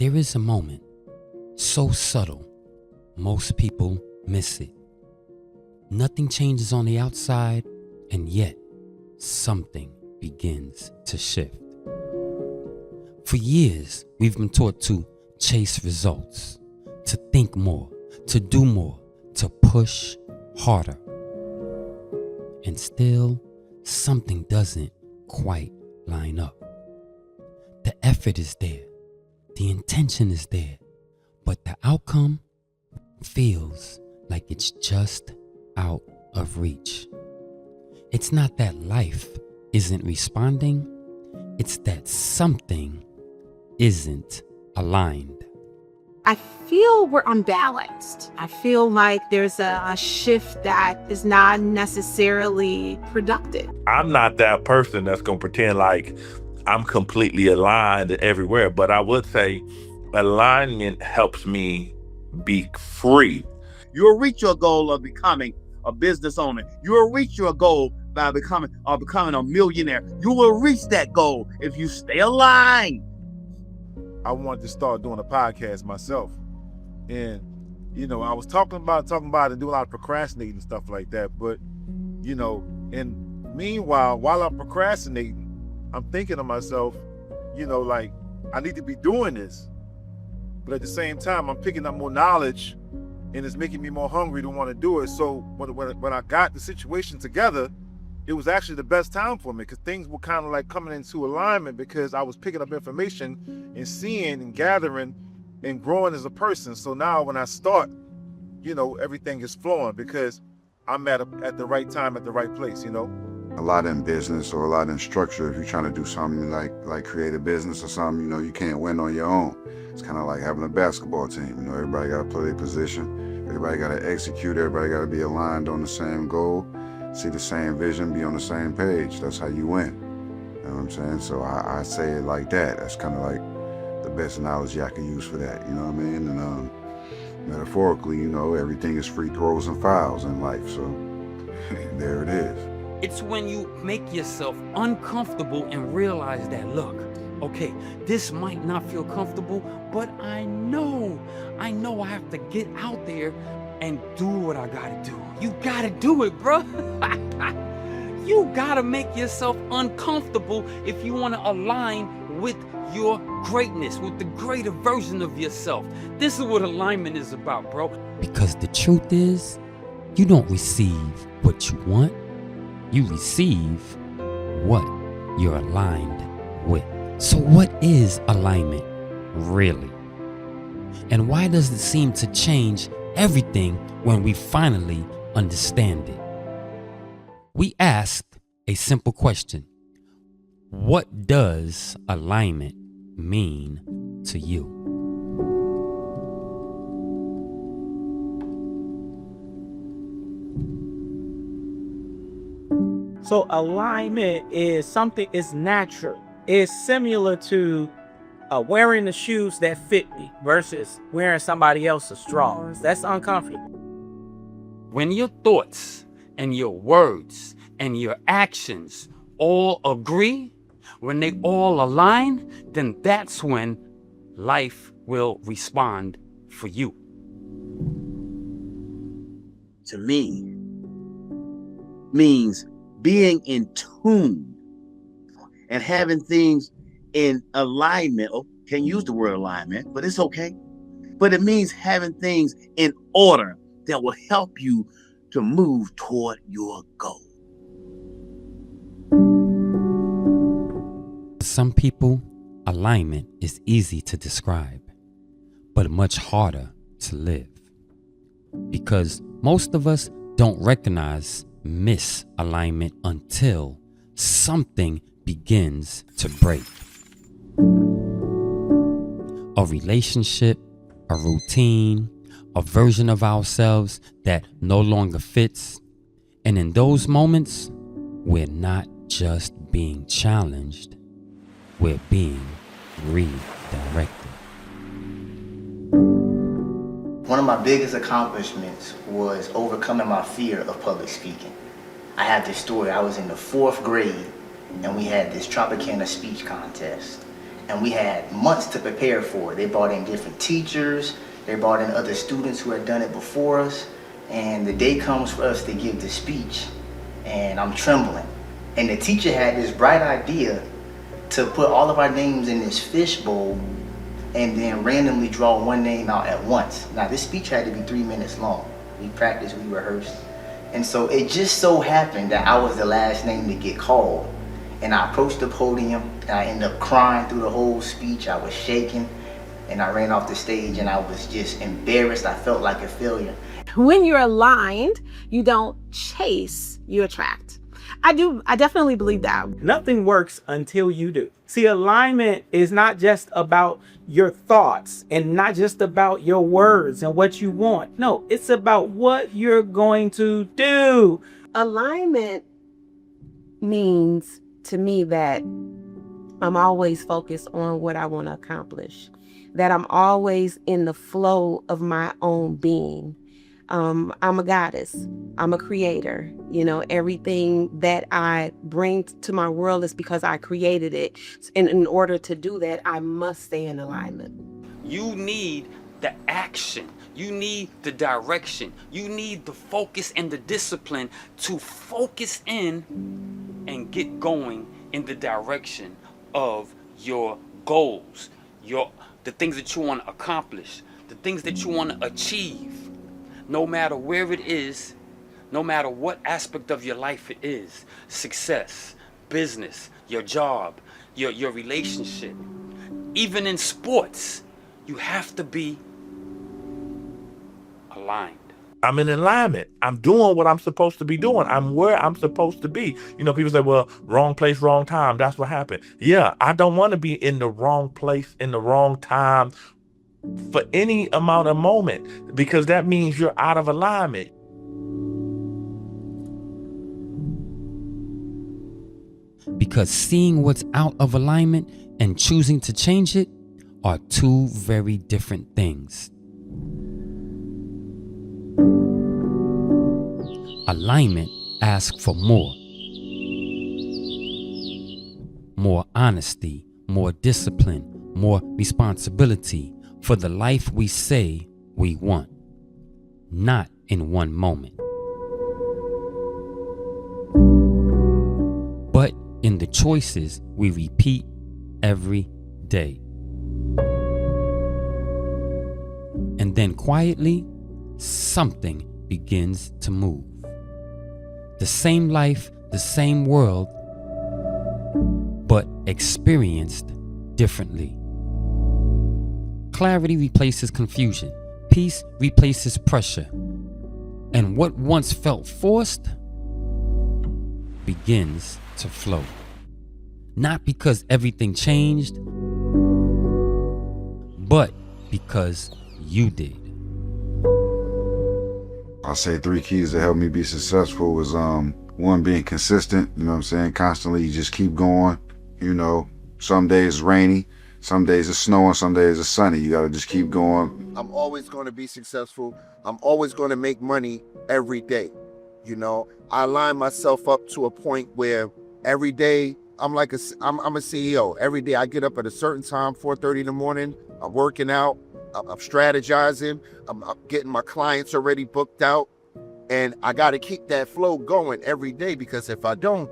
There is a moment so subtle, most people miss it. Nothing changes on the outside, and yet something begins to shift. For years, we've been taught to chase results, to think more, to do more, to push harder. And still, something doesn't quite line up. The effort is there, the intention is there, but the outcome feels like it's just out of reach. It's not that life isn't responding, it's that something isn't aligned. I feel we're unbalanced. I feel like there's a shift that is not necessarily productive. I'm not that person that's going to pretend like I'm completely aligned everywhere, but I would say alignment helps me be free. You'll reach your goal of becoming a business owner. You will reach your goal by becoming a millionaire. You will reach that goal if you stay aligned. I wanted to start doing a podcast myself. And, I was talking about it and doing a lot of procrastinating and stuff like that. But, and meanwhile, while I'm procrastinating, I'm thinking to myself, like, I need to be doing this. But at the same time, I'm picking up more knowledge and it's making me more hungry to want to do it. So when I got the situation together, it was actually the best time for me because things were kind of like coming into alignment because I was picking up information and seeing and gathering and growing as a person. So now when I start, everything is flowing because I'm at the right time at the right place, A lot in business or a lot in structure, if you're trying to do something like create a business or something, you can't win on your own. It's kind of like having a basketball team. Everybody got to play their position. Everybody got to execute. Everybody got to be aligned on the same goal, see the same vision, be on the same page. That's how you win. You know what I'm saying? So I say it like that. That's kind of like the best analogy I can use for that. You know what I mean? And metaphorically, everything is free throws and fouls in life. So there it is. It's when you make yourself uncomfortable and realize that, look, okay, this might not feel comfortable, but I know I have to get out there and do what I gotta do. You gotta do it, bro. You gotta make yourself uncomfortable if you wanna align with your greatness, with the greater version of yourself. This is what alignment is about, bro. Because the truth is, you don't receive what you want, you receive what you're aligned with. So what is alignment, really? And why does it seem to change everything when we finally understand it? We asked a simple question. What does alignment mean to you? So alignment is something, it's natural. It's similar to wearing the shoes that fit me versus wearing somebody else's drawers. That's uncomfortable. When your thoughts and your words and your actions all agree, when they all align, then that's when life will respond for you. To me, means being in tune and having things in alignment. Oh, can't use the word alignment, but it's okay. But it means having things in order that will help you to move toward your goal. For some people, alignment is easy to describe, but much harder to live. Because most of us don't recognize misalignment until something begins to break. A relationship, a routine, a version of ourselves that no longer fits. And in those moments, we're not just being challenged, we're being redirected. One of my biggest accomplishments was overcoming my fear of public speaking. I have this story. I was in the 4th grade and we had this Tropicana speech contest. And we had months to prepare for it. They brought in different teachers, they brought in other students who had done it before us, and the day comes for us to give the speech, and I'm trembling. And the teacher had this bright idea to put all of our names in this fishbowl and then randomly draw one name out at once. Now, this speech had to be 3 minutes long. We practiced, we rehearsed. And so it just so happened that I was the last name to get called. And I approached the podium and I ended up crying through the whole speech. I was shaking and I ran off the stage and I was just embarrassed. I felt like a failure. When you're aligned, you don't chase, you attract. I definitely believe that. Nothing works until you do. See, alignment is not just about your thoughts and not just about your words and what you want. No, it's about what you're going to do. Alignment means to me that I'm always focused on what I want to accomplish, that I'm always in the flow of my own being. I'm a goddess. I'm a creator. You know, everything that I bring to my world is because I created it. And in order to do that, I must stay in alignment. You need the action. You need the direction. You need the focus and the discipline to focus in and get going in the direction of your goals, the things that you want to accomplish, the things that you want to achieve. No matter where it is, no matter what aspect of your life it is, success, business, your job, your relationship, even in sports, you have to be aligned. I'm in alignment. I'm doing what I'm supposed to be doing. I'm where I'm supposed to be. You know, people say, well, wrong place, wrong time. That's what happened. Yeah, I don't want to be in the wrong place, in the wrong time for any amount of moment, because that means you're out of alignment. Because seeing what's out of alignment and choosing to change it are two very different things. Alignment asks for more. More honesty, more discipline, more responsibility for the life we say we want, not in one moment, but in the choices we repeat every day. And then quietly, something begins to move. The same life, the same world, but experienced differently. Clarity replaces confusion. Peace replaces pressure. And what once felt forced begins to flow. Not because everything changed, but because you did. I'll say 3 keys that helped me be successful was one, being consistent. You know what I'm saying? Constantly, you just keep going. You know, some days it's rainy, some days it's snowing, some days it's sunny. You gotta just keep going. I'm always going to be successful. I'm always going to make money every day. You know, I align myself up to a point where every day I'm a CEO. Every day I get up at a certain time, 4:30 in the morning. I'm working out. I'm strategizing. I'm getting my clients already booked out. And I got to keep that flow going every day, because if I don't,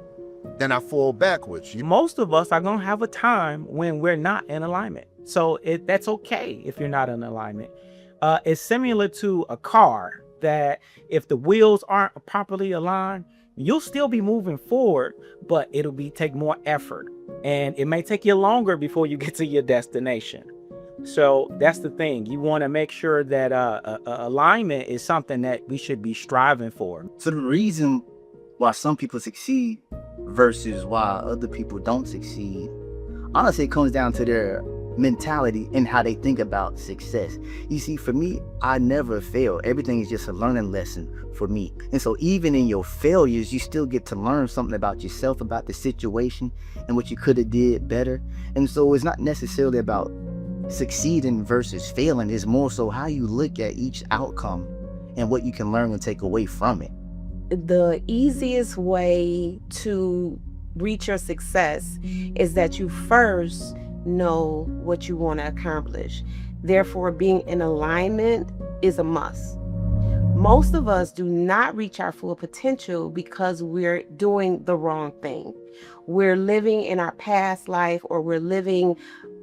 then I fall backwards. Most of us are going to have a time when we're not in alignment. So that's okay if you're not in alignment. It's similar to a car that if the wheels aren't properly aligned, you'll still be moving forward, but it'll take more effort. And it may take you longer before you get to your destination. So that's the thing. You want to make sure that alignment is something that we should be striving for. So the reason why some people succeed versus why other people don't succeed, honestly, it comes down to their mentality and how they think about success. You see, for me, I never fail. Everything is just a learning lesson for me. And so even in your failures, you still get to learn something about yourself, about the situation, and what you could have did better. And so it's not necessarily about succeeding versus failing. It's more so how you look at each outcome and what you can learn and take away from it. The easiest way to reach your success is that you first know what you want to accomplish. Therefore, being in alignment is a must. Most of us do not reach our full potential because we're doing the wrong thing. We're living in our past life, or we're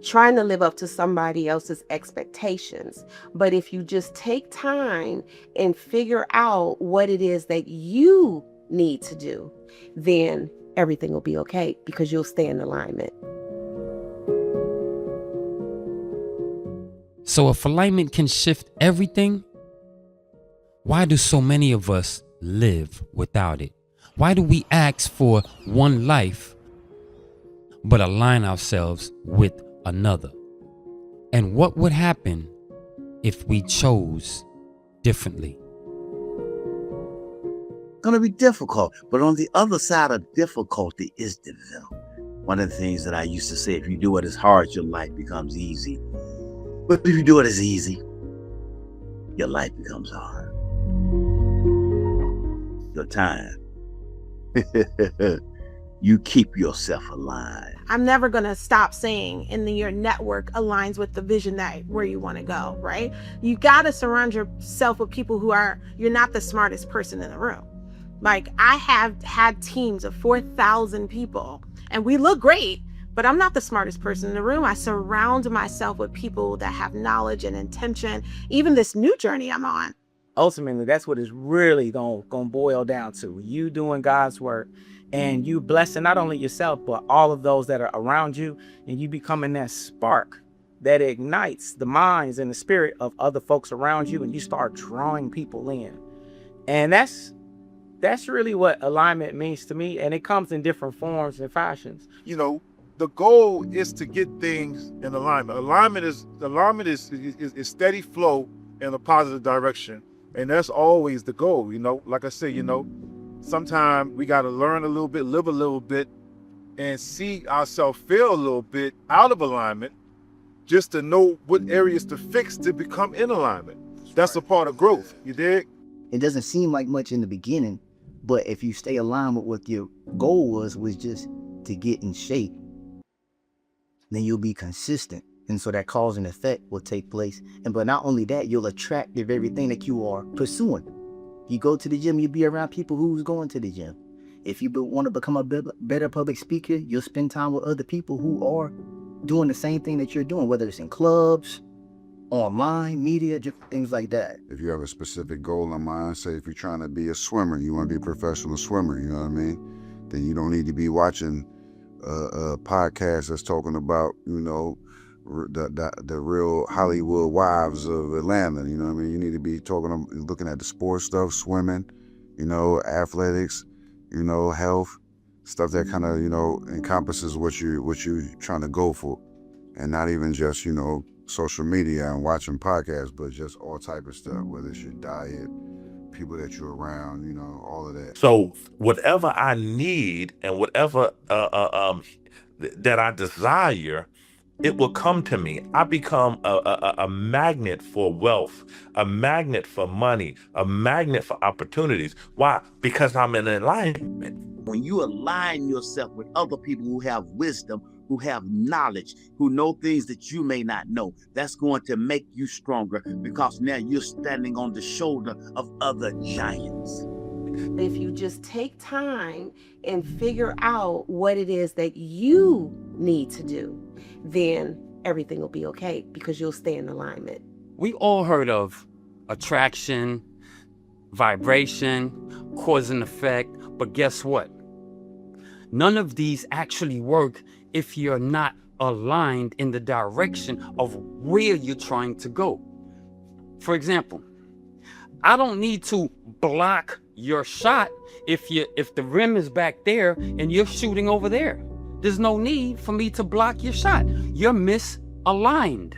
trying to live up to somebody else's expectations. But if you just take time and figure out what it is that you need to do, then everything will be okay because you'll stay in alignment. So if alignment can shift everything, why do so many of us live without it? Why do we ask for one life but align ourselves with another? And what would happen if we chose differently? Gonna be difficult, but on the other side of difficulty is development. One of the things that I used to say, if you do what is hard, your life becomes easy. But if you do what is easy, your life becomes hard. Your time. You keep yourself alive. I'm never going to stop saying, and then your network aligns with the vision that where you want to go, right? You got to surround yourself with people you're not the smartest person in the room. Like, I have had teams of 4,000 people and we look great, but I'm not the smartest person in the room. I surround myself with people that have knowledge and intention, even this new journey I'm on. Ultimately, that's what it's really gonna boil down to. You doing God's work and you blessing not only yourself, but all of those that are around you, and you becoming that spark that ignites the minds and the spirit of other folks around you, and you start drawing people in. And that's really what alignment means to me, and it comes in different forms and fashions. You know, the goal is to get things in alignment. Alignment is steady flow in a positive direction. And that's always the goal, you know. Like I said, you know, sometimes we got to learn a little bit, live a little bit, and see ourselves feel a little bit out of alignment just to know what areas to fix to become in alignment. That's a part of growth, you dig? It doesn't seem like much in the beginning, but if you stay aligned with what your goal was just to get in shape, then you'll be consistent. And so that cause and effect will take place. But not only that, you'll attract the very thing that you are pursuing. You go to the gym, you'll be around people who's going to the gym. If you want to become a better public speaker, you'll spend time with other people who are doing the same thing that you're doing, whether it's in clubs, online, media, things like that. If you have a specific goal in mind, say if you're trying to be a swimmer, you want to be a professional swimmer, you know what I mean? Then you don't need to be watching a podcast that's talking about, you know, the real Hollywood wives of Atlanta, you know what I mean? You need to be looking at the sports stuff, swimming, you know, athletics, you know, health, stuff that kind of, you know, encompasses what you trying to go for, and not even just, you know, social media and watching podcasts, but just all type of stuff, whether it's your diet, people that you're around, you know, all of that. So whatever I need and whatever that I desire, it will come to me. I become a magnet for wealth, a magnet for money, a magnet for opportunities. Why? Because I'm in alignment. When you align yourself with other people who have wisdom, who have knowledge, who know things that you may not know, that's going to make you stronger, because now you're standing on the shoulder of other giants. If you just take time and figure out what it is that you need to do, then everything will be okay because you'll stay in alignment. We all heard of attraction, vibration, cause and effect, but guess what? None of these actually work if you're not aligned in the direction of where you're trying to go. For example, I don't need to block your shot if the rim is back there and you're shooting over there. There's no need for me to block your shot. You're misaligned.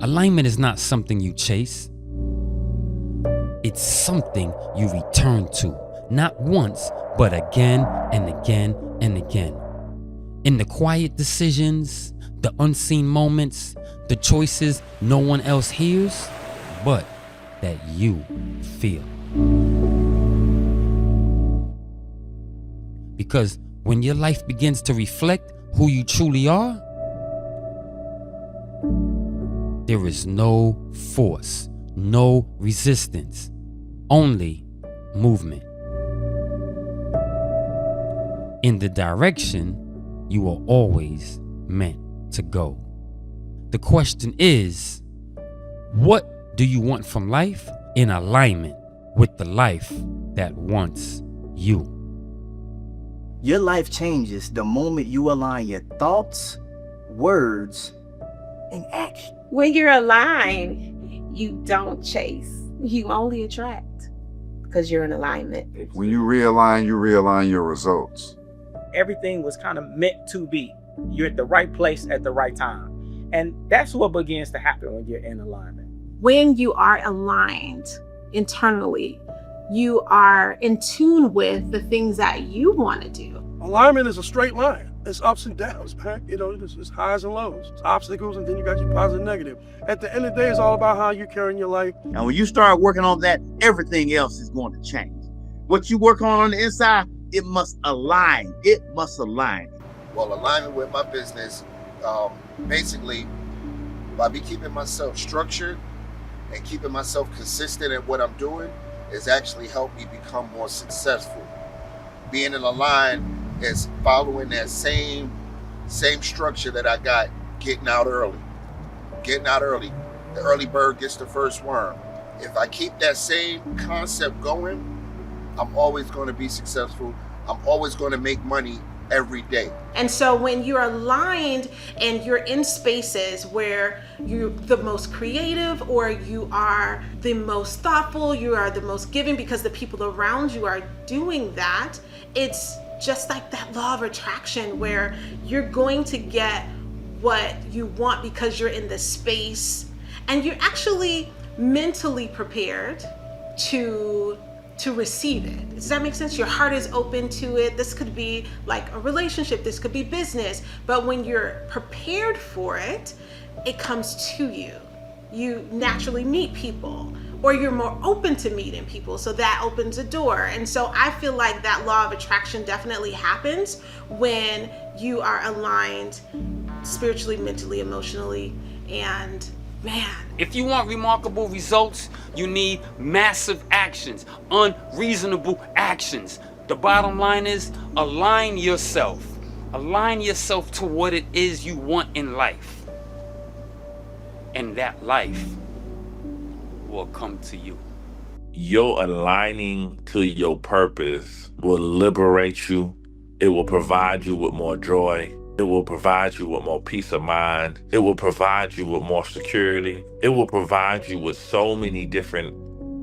Alignment is not something you chase. It's something you return to, not once, but again and again and again. In the quiet decisions, the unseen moments, the choices no one else hears, but that you feel. Because When your life begins to reflect who you truly are, there is no force, no resistance, only movement in the direction you are always meant to go. The question is, what do you want from life in alignment with the life that wants you? Your life changes the moment you align your thoughts, words, and action. When you're aligned, you don't chase. You only attract because you're in alignment. When you realign your results. Everything was kind of meant to be. You're at the right place at the right time. And that's what begins to happen when you're in alignment. When you are aligned internally, you are in tune with the things that you want to do. Alignment is a straight line. It's ups and downs, man. You know, it's highs and lows. It's obstacles, and then you got your positive and negative. At the end of the day, it's all about how you're carrying your life. And when you start working on that, everything else is going to change. What you work on the inside, it must align. It must align. Well, alignment with my business, basically, by me keeping myself structured and keeping myself consistent at what I'm doing, has actually helped me become more successful. Being in a line is following that same structure that I got getting out early. Getting out early. The early bird gets the first worm. If I keep that same concept going, I'm always going to be successful. I'm always going to make money every day. And so when you're aligned and you're in spaces where you're the most creative or you are the most thoughtful, you are the most giving because the people around you are doing that, it's just like that law of attraction where you're going to get what you want because you're in the space and you're actually mentally prepared to receive it. Does that make sense? Your heart is open to it. This could be like a relationship, this could be business, but when you're prepared for it, it comes to you. You naturally meet people, or you're more open to meeting people, so that opens a door. And so I feel like that law of attraction definitely happens when you are aligned spiritually, mentally, emotionally, and man. If you want remarkable results, you need massive actions, unreasonable actions. The bottom line is align yourself. Align yourself to what it is you want in life. And that life will come to you. Your aligning to your purpose will liberate you. It will provide you with more joy. It will provide you with more peace of mind. It will provide you with more security. It will provide you with so many different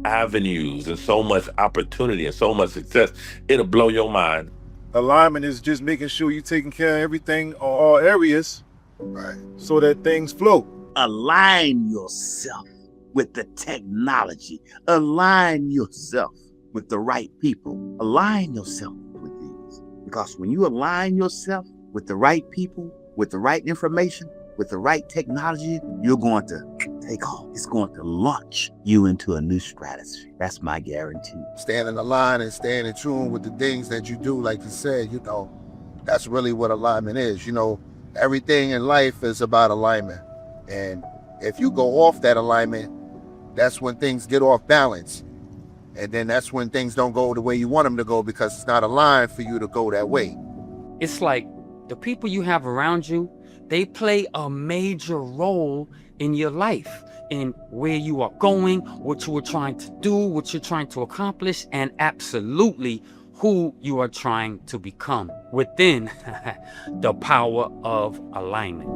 avenues and so much opportunity and so much success. It'll blow your mind. Alignment is just making sure you're taking care of everything or all areas, Right. so that things flow. Align yourself with the technology. Align yourself with the right people. Align yourself with these. Because when you align yourself with the right people, with the right information, with the right technology, you're going to take off. It's going to launch you into a new stratosphere. That's my guarantee. Staying in the line and staying in tune with the things that you do, like you said, that's really what alignment is. Everything in life is about alignment. And if you go off that alignment, that's when things get off balance. And then that's when things don't go the way you want them to go because it's not aligned for you to go that way. It's like the people you have around you, they play a major role in your life, in where you are going, what you are trying to do, what you're trying to accomplish, and absolutely who you are trying to become within the power of alignment.